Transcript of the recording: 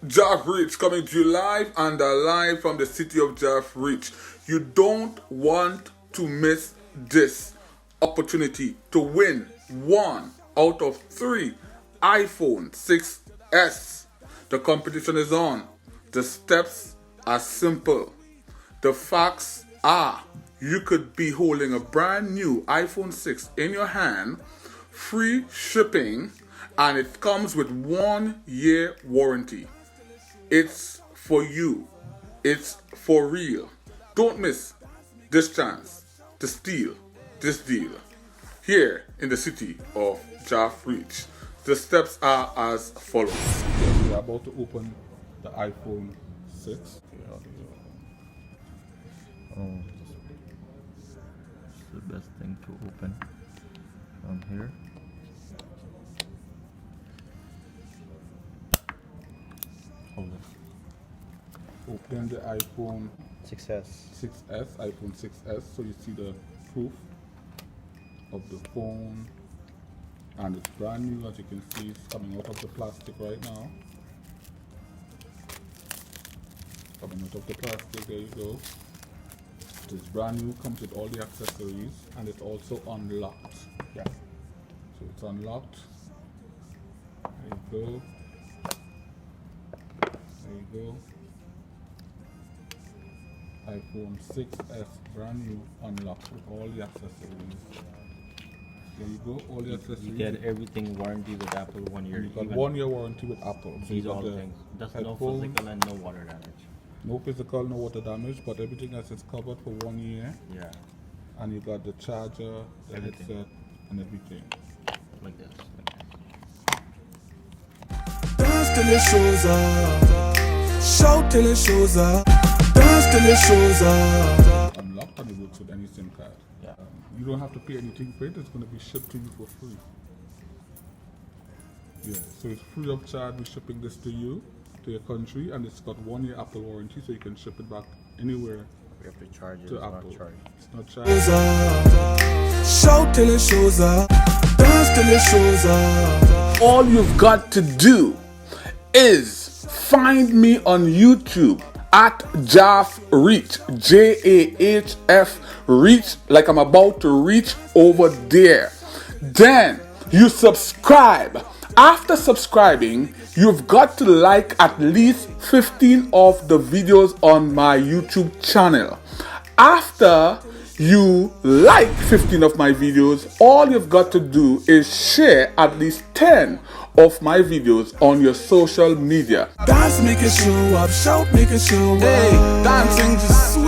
JAhf Reach coming to you live and live from the city of JAhf Reach. You don't want to miss this opportunity to win 1 out of 3 iPhone 6s. The competition is on. The steps are simple. The facts are you could be holding a brand new iPhone 6 in your hand, free shipping, and it comes with 1-year warranty. It's for you. It's for real. Don't miss this chance to steal this deal here in the city of JAhf Reach. The steps are as follows. We're about to open the iPhone 6. Oh, it's the best thing to open from here. Hold it. Open the iPhone 6S. 6s, iPhone 6s, so you see the proof of the phone, and it's brand new. As you can see, it's coming out of the plastic right now. Coming out of the plastic, there you go. It's brand new, comes with all the accessories, and it's also unlocked. Yeah. So it's unlocked. There you go. There you go. iPhone 6s, brand new, unlocked with all the accessories. There you go, all the accessories. You get everything warranty with Apple 1 year. You got 1 year warranty with Apple. So These you all got the things. That's no headphones, physical and no water damage. no physical, no water damage, but everything else is covered for 1 year. Yeah. And you got the charger, the Everything. headset, and everything. Like this. Dance till it shows up. Shout till it shows up. Dance till it shows up. Unlocked, and it works with any SIM card. Yeah. You don't have to pay anything for it. It's going to be shipped to you for free. Yeah, so it's free of charge. We're shipping this to you, to your country, and it's got 1 year Apple warranty, so you can ship it back anywhere We have to charge it. to It's Apple. not charged. It's not charged. Shows up. Shout till it shows up. Dance till it shows up. All you've got to do is find me on YouTube at JAhf Reach, JAhf Reach, like I'm about to reach over there. Then you subscribe. After subscribing, you've got to like at least 15 of the videos on my YouTube channel. After you like 15 of my videos, all you've got to do is share at least 10 of my videos on your social media. Dance make it show up. Shout make it show up. Hey, dancing is sweet.